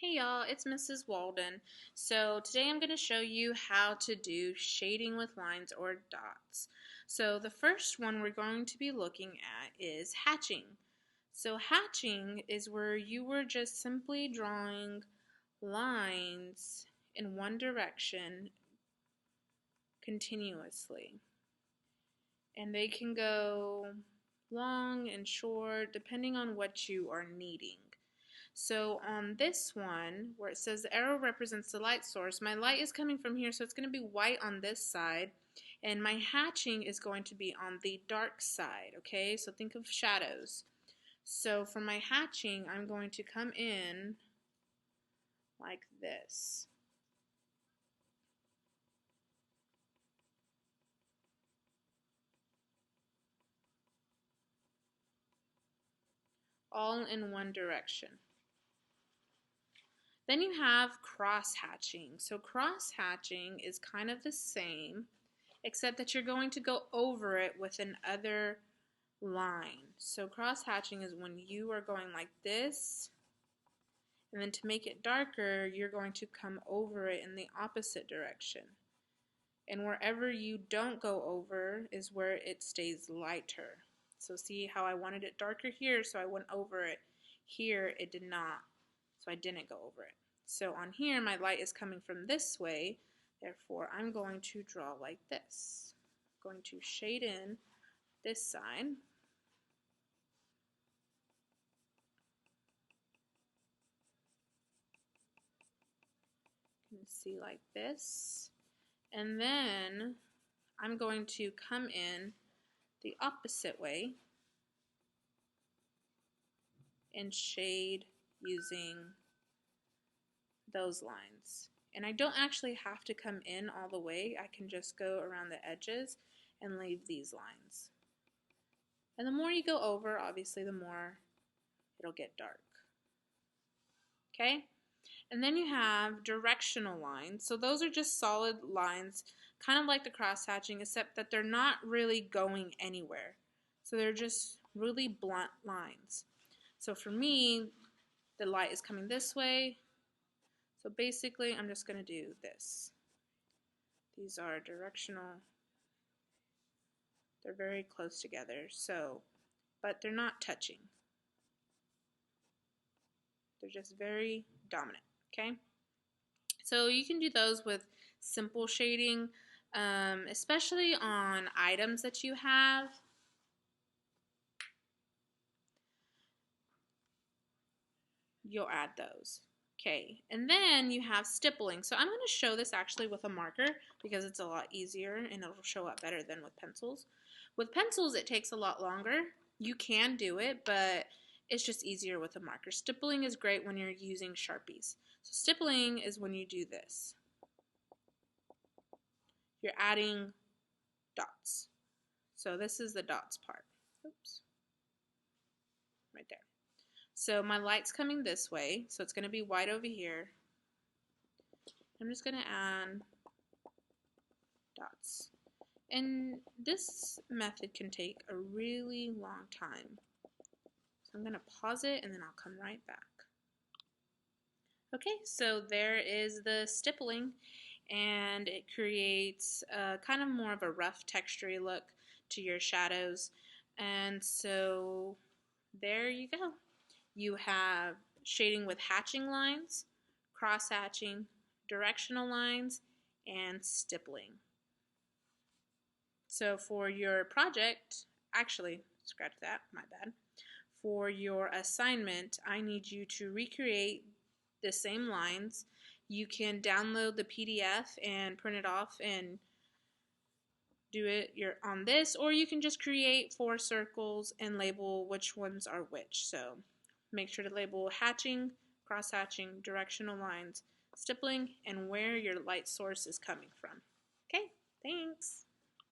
Hey y'all, it's Mrs. Walden. So today I'm going to show you how to do shading with lines or dots. So the first one we're going to be looking at is hatching. So hatching is where you were just simply drawing lines in one direction continuously. And they can go long and short depending on what you are needing. So on this one, where it says the arrow represents the light source, my light is coming from here, so it's going to be white on this side, and my hatching is going to be on the dark side, okay? So think of shadows. So for my hatching, I'm going to come in like this. All in one direction. Then you have cross hatching. So cross hatching is kind of the same, except that you're going to go over it with another line. So cross hatching is when you are going like this, and then to make it darker, you're going to come over it in the opposite direction. And wherever you don't go over is where it stays lighter. So see how I wanted it darker here, so I went over it. Here it did not, so I didn't go over it. So on here, my light is coming from this way, therefore I'm going to draw like this. I'm going to shade in this side. You can see like this. And then I'm going to come in the opposite way and shade using those lines. And I don't actually have to come in all the way. I can just go around the edges and leave these lines. And the more you go over, obviously, the more it'll get dark. Okay? And then you have directional lines. So those are just solid lines, kind of like the cross hatching, except that they're not really going anywhere. So they're just really blunt lines. So for me, the light is coming this way. So basically, I'm just going to do this. These are directional. They're very close together, so, but they're not touching. They're just very dominant, okay? So you can do those with simple shading, especially on items that you have. You'll add those. Okay, and then you have stippling. So I'm going to show this actually with a marker because it's a lot easier and it'll show up better than with pencils. With pencils, it takes a lot longer. You can do it, but it's just easier with a marker. Stippling is great when you're using Sharpies. So stippling is when you do this. You're adding dots. So this is the dots part. Oops. Right there. So my light's coming this way, so it's going to be white over here. I'm just going to add dots. And this method can take a really long time. So I'm going to pause it and then I'll come right back. Okay, so there is the stippling, and it creates kind of more of a rough textury look to your shadows. And so there you go. You have shading with hatching lines, cross hatching, directional lines, and stippling. So for your project, actually, scratch that, my bad. For your assignment, I need you to recreate the same lines. You can download the PDF and print it off and do it on this, or you can just create 4 circles and label which ones are which. So make sure to label hatching, cross hatching, directional lines, stippling, and where your light source is coming from. Okay, thanks.